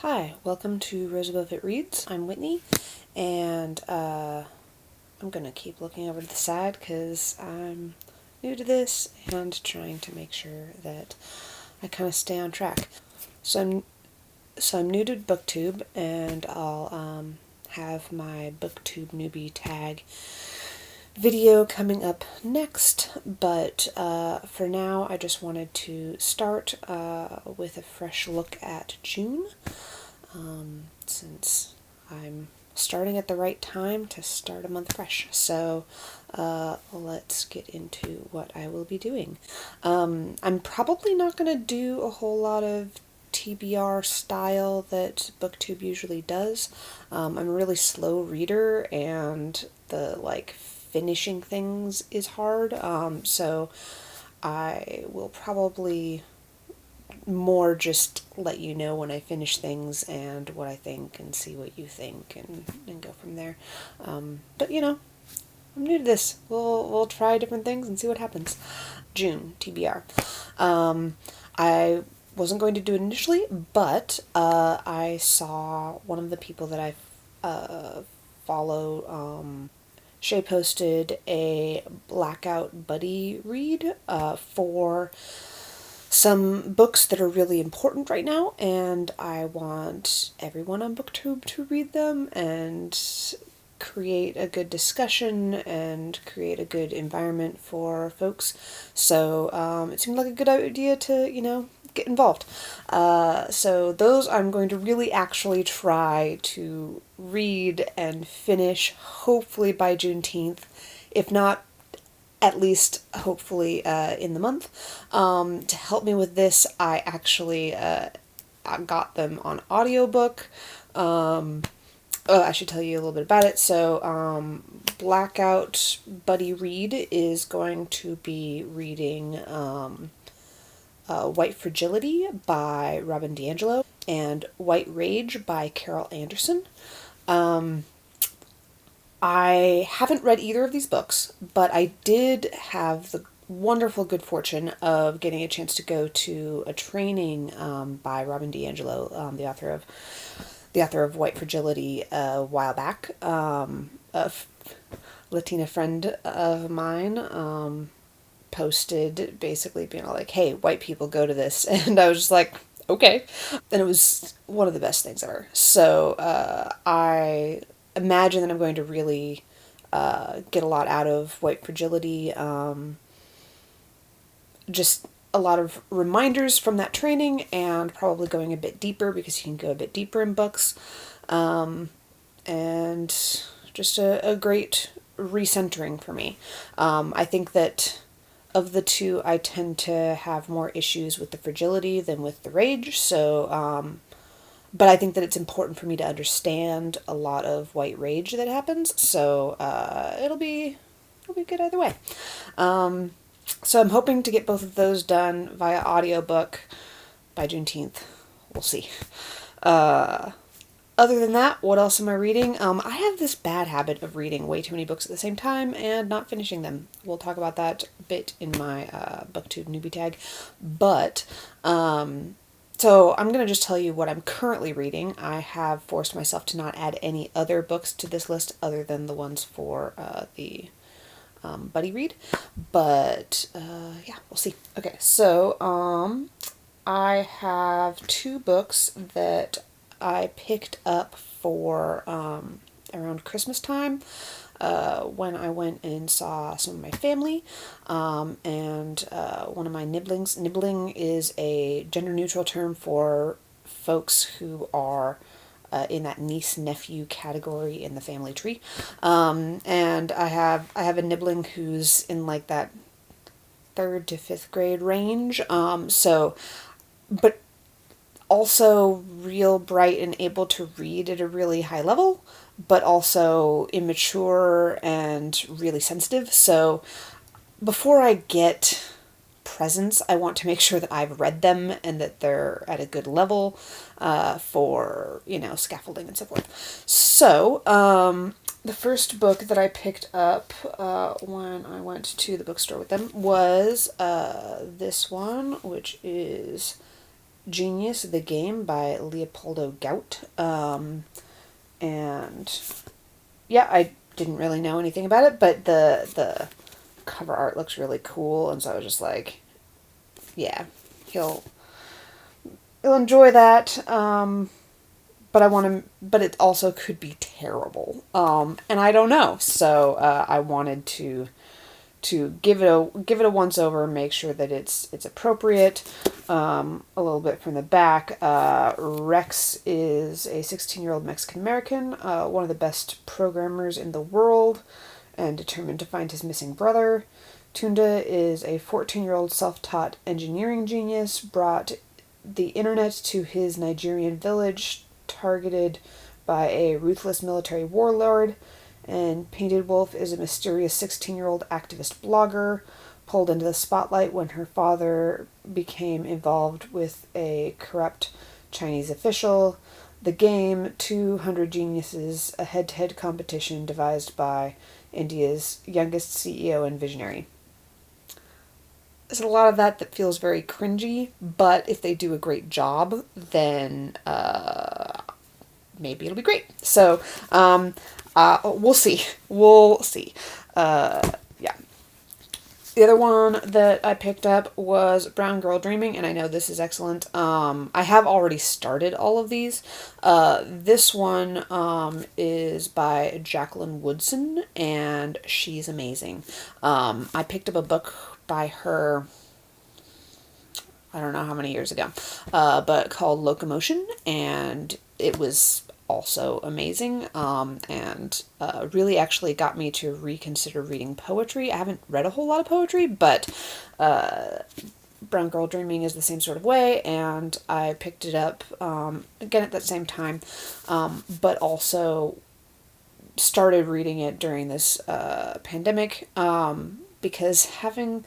Hi, welcome to Rose Above It Reads. I'm Whitney, and I'm gonna keep looking over to the side because I'm new to this and trying to make sure that I kind of stay on track. So I'm new to Booktube, and I'll have my Booktube newbie tag video coming up next, but for now I just wanted to start with a fresh look at June, since I'm starting at the right time to start a month fresh. So let's get into what I will be doing. I'm probably not going to do a whole lot of TBR style that Booktube usually does. I'm a really slow reader, and the finishing things is hard, so I will probably more just let you know when I finish things and what I think and see what you think and go from there. But I'm new to this. We'll try different things and see what happens. June, TBR. I wasn't going to do it initially, but I saw one of the people that I follow. Shay posted a Blackout buddy read for some books that are really important right now, and I want everyone on Booktube to read them and create a good discussion and create a good environment for folks. So it seemed like a good idea to, get involved. So those I'm going to really actually try to read and finish, hopefully by Juneteenth, if not at least hopefully in the month. To help me with this, I actually got them on audiobook. I should tell you a little bit about it. So Blackout Buddy Read is going to be reading White Fragility by Robin DiAngelo and White Rage by Carol Anderson. I haven't read either of these books, but I did have the wonderful good fortune of getting a chance to go to a training by Robin DiAngelo, the author of White Fragility, a while back. A Latina friend of mine posted basically being like, "Hey, white people go to this," and I was just like, "Okay," and it was one of the best things ever. So I imagine that I'm going to really get a lot out of White Fragility. Just a lot of reminders from that training, and probably going a bit deeper because you can go a bit deeper in books. And just a great recentering for me. I think that of the two, I tend to have more issues with the fragility than with the rage. So, but I think that it's important for me to understand a lot of white rage that happens. So it'll be good either way. So I'm hoping to get both of those done via audiobook by Juneteenth. We'll see. Other than that, what else am I reading? I have this bad habit of reading way too many books at the same time and not finishing them. We'll talk about that a bit in my Booktube newbie tag. But, so I'm going to just tell you what I'm currently reading. I have forced myself to not add any other books to this list other than the ones for the buddy read. But, yeah, we'll see. Okay, so I have two books that I picked up for around Christmas time when I went and saw some of my family, and one of my nibblings. Nibbling is a gender-neutral term for folks who are in that niece-nephew category in the family tree, and I have a nibbling who's in like that 3rd to 5th grade range, but also real bright and able to read at a really high level, but also immature and really sensitive. So before I get presents, I want to make sure that I've read them and that they're at a good level for, scaffolding and so forth. So the first book that I picked up when I went to the bookstore with them was this one, which is Genius, the Game by Leopoldo Gout. And yeah, I didn't really know anything about it, but the cover art looks really cool, and so I was just like, yeah, he'll enjoy that. But it also could be terrible. And I don't know. So I wanted to give it a once over, make sure that it's appropriate. A little bit from the back. Rex is a 16-year-old Mexican American, one of the best programmers in the world, and determined to find his missing brother. Tunda is a 14-year-old self-taught engineering genius, brought the internet to his Nigerian village, targeted by a ruthless military warlord. And Painted Wolf is a mysterious 16-year-old activist blogger, pulled into the spotlight when her father became involved with a corrupt Chinese official. The Game, 200 Geniuses, a head-to-head competition devised by India's youngest CEO and visionary. There's a lot of that feels very cringy, but if they do a great job, then maybe it'll be great. So, we'll see. We'll see. Yeah. The other one that I picked up was Brown Girl Dreaming, and I know this is excellent. I have already started all of these. This one is by Jacqueline Woodson, and she's amazing. I picked up a book by her, I don't know how many years ago, but called Locomotion, and it was also amazing, and really actually got me to reconsider reading poetry. I haven't read a whole lot of poetry, but Brown Girl Dreaming is the same sort of way, and I picked it up again at that same time, but also started reading it during this pandemic, because having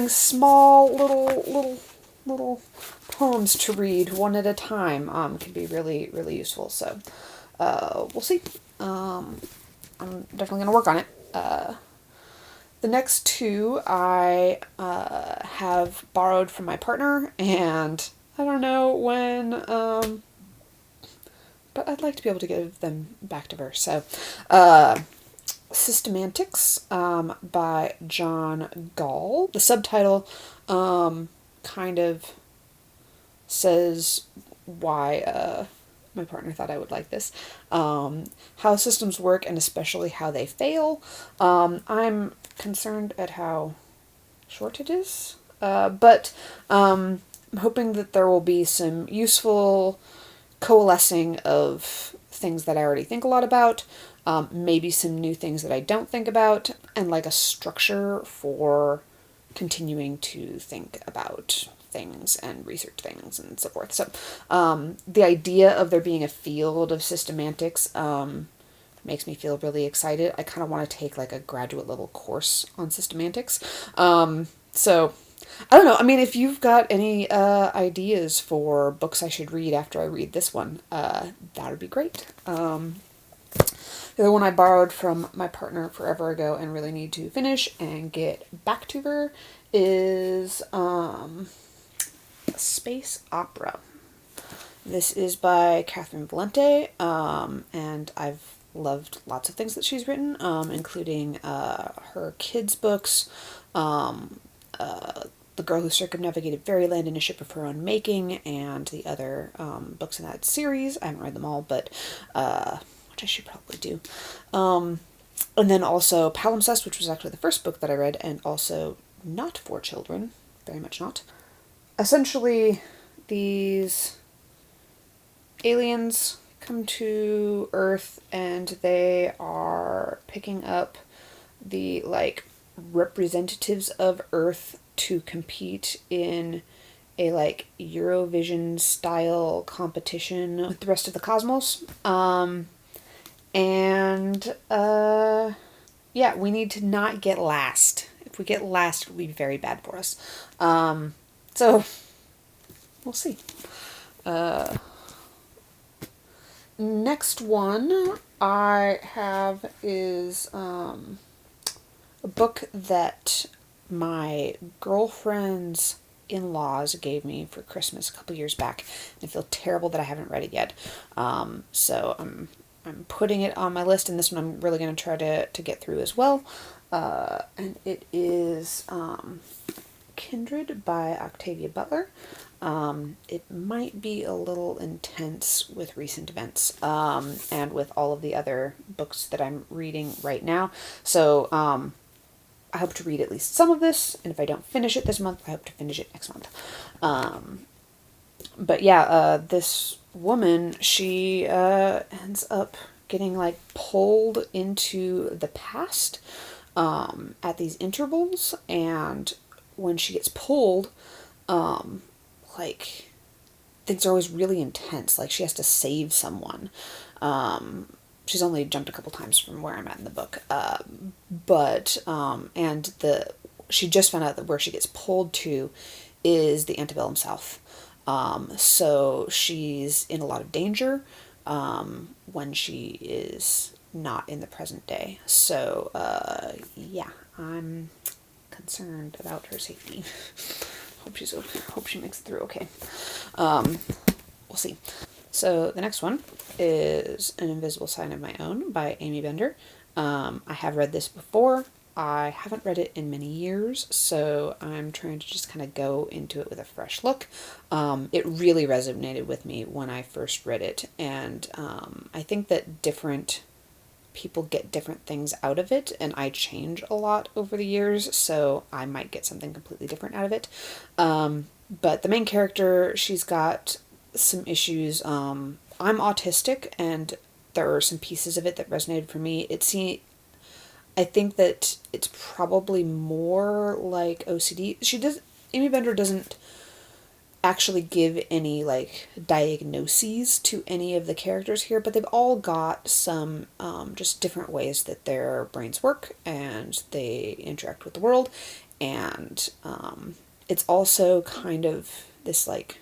small little poems to read one at a time can be really, really useful. So we'll see. I'm definitely going to work on it. The next two I have borrowed from my partner, and I don't know when, but I'd like to be able to give them back to her. So Systemantics by John Gall. The subtitle kind of says why my partner thought I would like this. How systems work, and especially how they fail. I'm concerned at how short it is, but I'm hoping that there will be some useful coalescing of things that I already think a lot about, maybe some new things that I don't think about, and like a structure for continuing to think about things and research things and so forth. So the idea of there being a field of systemantics makes me feel really excited. I kind of want to take like a graduate level course on systemantics. So I don't know. I mean, if you've got any ideas for books I should read after I read this one, that would be great. The other one I borrowed from my partner forever ago and really need to finish and get back to her is Space Opera. This is by Catherine Valente, and I've loved lots of things that she's written, including her kids' books, The Girl Who Circumnavigated Fairyland in a Ship of Her Own Making, and the other books in that series. I haven't read them all, but which I should probably do. And then also Palimpsest, which was actually the first book that I read, and also not for children, very much not. Essentially, these aliens come to Earth, and they are picking up the, like, representatives of Earth to compete in a, like, Eurovision style competition with the rest of the cosmos. Yeah, we need to not get last. If we get last, it will be very bad for us. So, we'll see. Next one I have is a book that my girlfriend's in-laws gave me for Christmas a couple years back, and I feel terrible that I haven't read it yet. So I'm putting it on my list, and this one I'm really going to try to get through as well. And it is Kindred by Octavia Butler. It might be a little intense with recent events, and with all of the other books that I'm reading right now. So, I hope to read at least some of this, and if I don't finish it this month, I hope to finish it next month. But yeah, this woman, she ends up getting like pulled into the past at these intervals, and when she gets pulled, like things are always really intense. Like she has to save someone. She's only jumped a couple times from where I'm at in the book, she just found out that where she gets pulled to is the antebellum South. So she's in a lot of danger when she is not in the present day. So, yeah, I'm concerned about her safety. Hope she makes it through okay. We'll see. So the next one is An Invisible Sign of My Own by Amy Bender. I have read this before. I haven't read it in many years, so I'm trying to just kind of go into it with a fresh look. It really resonated with me when I first read it, and I think that different people get different things out of it, and I change a lot over the years, so I might get something completely different out of it. But the main character, she's got some issues. I'm autistic, and there are some pieces of it that resonated for me. I think that it's probably more like OCD. Amy Bender doesn't actually give any like diagnoses to any of the characters here, but they've all got some just different ways that their brains work and they interact with the world. And it's also kind of this like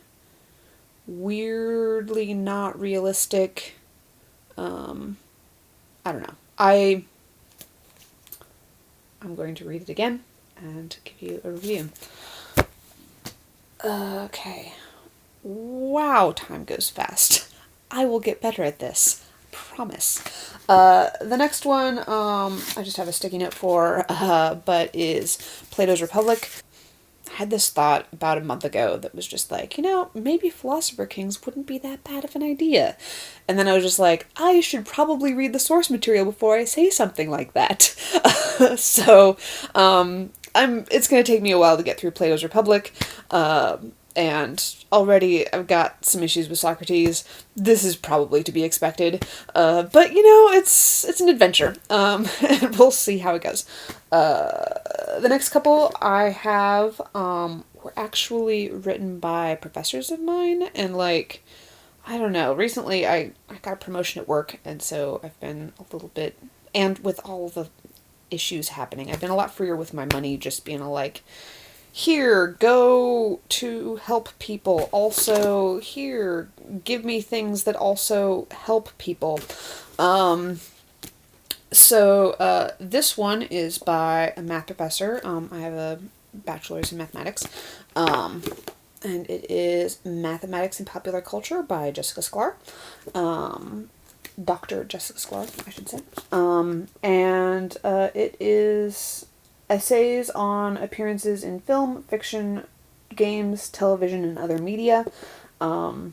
weirdly not realistic, I don't know. I'm going to read it again and give you a review. Okay. Wow, time goes fast. I will get better at this. Promise. The next one, I just have a sticky note for, but is Plato's Republic. I had this thought about a month ago that was just like, maybe Philosopher Kings wouldn't be that bad of an idea. And then I was just like, I should probably read the source material before I say something like that. So, it's going to take me a while to get through Plato's Republic, and already I've got some issues with Socrates. This is probably to be expected, but it's an adventure, and we'll see how it goes. The next couple I have were actually written by professors of mine, and like, I don't know, recently I got a promotion at work, and so I've been a little bit, and with all the issues happening, I've been a lot freer with my money, just being like, here, go to help people. Also, here, give me things that also help people. So this one is by a math professor. I have a bachelor's in mathematics. And it is Mathematics and Popular Culture by Jessica Sklar. Dr. Jessica Sklar, I should say. And it is essays on appearances in film, fiction, games, television, and other media. I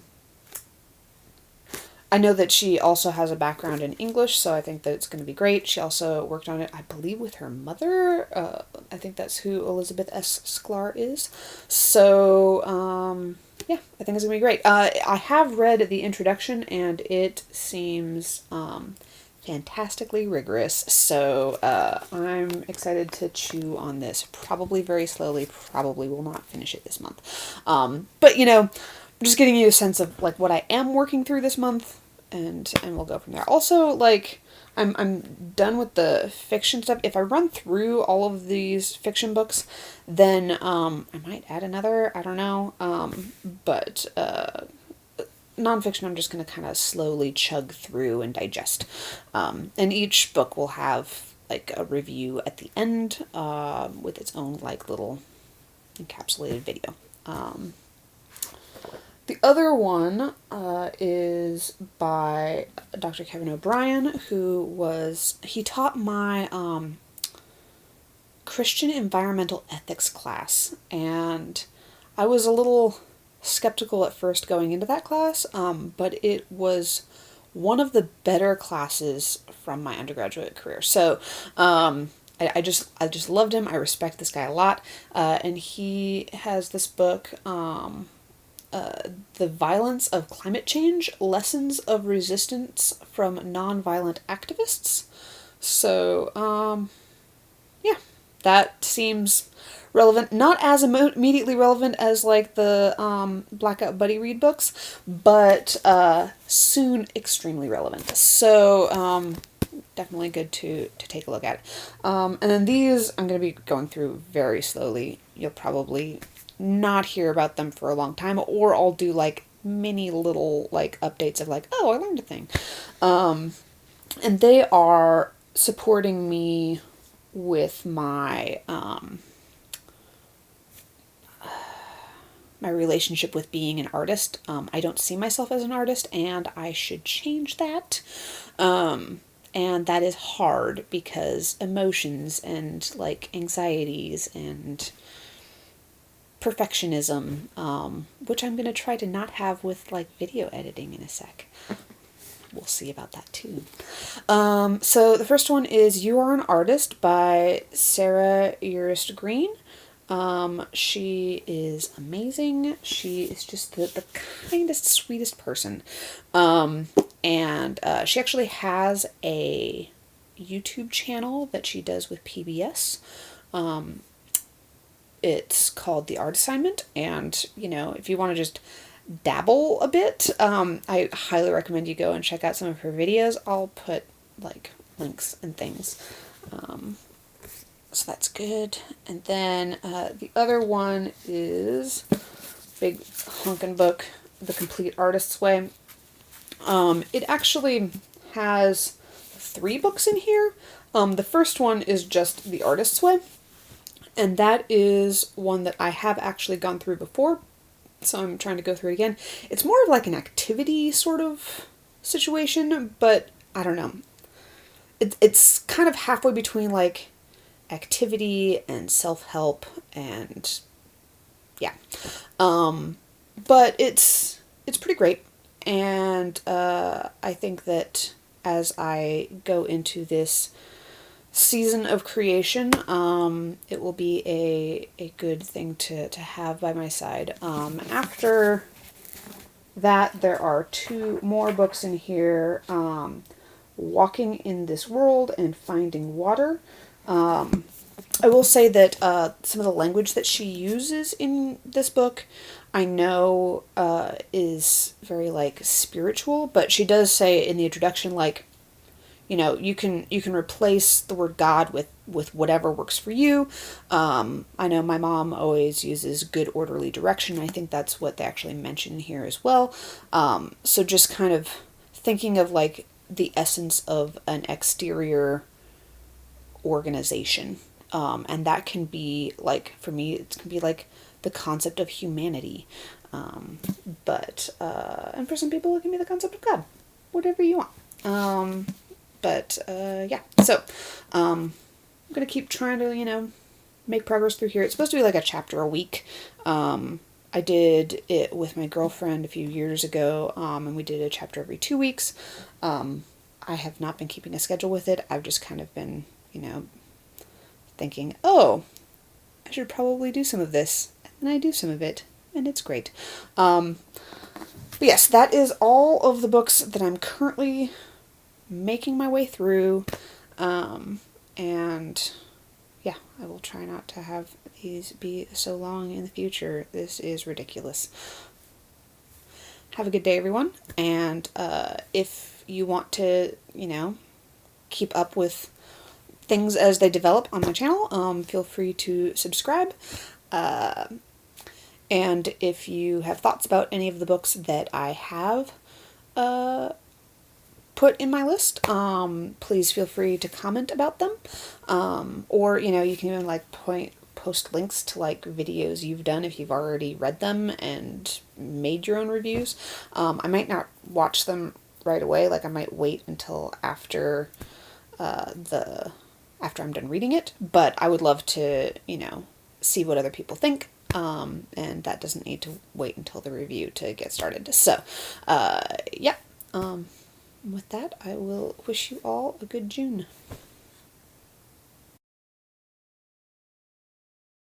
know that she also has a background in English, so I think that it's going to be great. She also worked on it, I believe, with her mother. I think that's who Elizabeth S. Sklar is. So, yeah, I think it's going to be great. I have read the introduction, and it seems fantastically rigorous, so I'm excited to chew on this. Probably very slowly, probably will not finish it this month. But, I'm just getting you a sense of, like, what I am working through this month, and we'll go from there. Also, like, I'm done with the fiction stuff. If I run through all of these fiction books, then I might add another, I don't know, but nonfiction I'm just going to kind of slowly chug through and digest. And each book will have, like, a review at the end, with its own, like, little encapsulated video. The other one is by Dr. Kevin O'Brien, he taught my Christian environmental ethics class, and I was a little skeptical at first going into that class, but it was one of the better classes from my undergraduate career. So I just loved him. I respect this guy a lot, and he has this book, The Violence of Climate Change, Lessons of Resistance from Nonviolent Activists. So, yeah, that seems relevant. Not as immediately relevant as like the Blackout buddy read books, but soon extremely relevant. So, definitely good to take a look at. And then these I'm going to be going through very slowly. You'll probably not hear about them for a long time, or I'll do like mini little like updates of like, oh, I learned a thing. And they are supporting me with my my relationship with being an artist. I don't see myself as an artist, and I should change that. And that is hard because emotions and like anxieties and perfectionism, which I'm going to try to not have with like video editing in a sec. We'll see about that too. So the first one is You Are an Artist by Sarah Urist Green. She is amazing. She is just the kindest, sweetest person. And she actually has a YouTube channel that she does with PBS. It's called The Art Assignment, and, you know, if you want to just dabble a bit, I highly recommend you go and check out some of her videos. I'll put, like, links and things. So that's good. And then the other one is big honkin' book, The Complete Artist's Way. It actually has 3 books in here. The first one is just The Artist's Way, and that is one that I have actually gone through before, so I'm trying to go through it again. It's more of like an activity sort of situation, but I don't know. It's kind of halfway between like activity and self-help, and yeah. But it's pretty great, and I think that as I go into this season of creation, it will be a good thing to have by my side. After that, there are 2 more books in here, Walking in This World and Finding Water. I will say that some of the language that she uses in this book, I know is very like spiritual, but she does say in the introduction, like, you know, you can replace the word God with whatever works for you. I know my mom always uses good orderly direction. I think that's what they actually mention here as well. So just kind of thinking of like the essence of an exterior organization. And that can be like, for me, it can be like the concept of humanity. But and for some people it can be the concept of God. Whatever you want. Yeah, so, I'm going to keep trying to, you know, make progress through here. It's supposed to be like a chapter a week. I did it with my girlfriend a few years ago, and we did a chapter every 2 weeks. I have not been keeping a schedule with it. I've just kind of been, you know, thinking, oh, I should probably do some of this, and I do some of it, and it's great. But yes, that is all of the books that I'm currently making my way through, and yeah, I will try not to have these be so long in the future. This is ridiculous. Have a good day, everyone, and if you want to, you know, keep up with things as they develop on my channel, feel free to subscribe, and if you have thoughts about any of the books that I have put in my list, please feel free to comment about them, or, you know, you can even like point post links to like videos you've done if you've already read them and made your own reviews. I might not watch them right away. Like I might wait until after after I'm done reading it, but I would love to, see what other people think. And that doesn't need to wait until the review to get started. So, yeah. With that, I will wish you all a good June.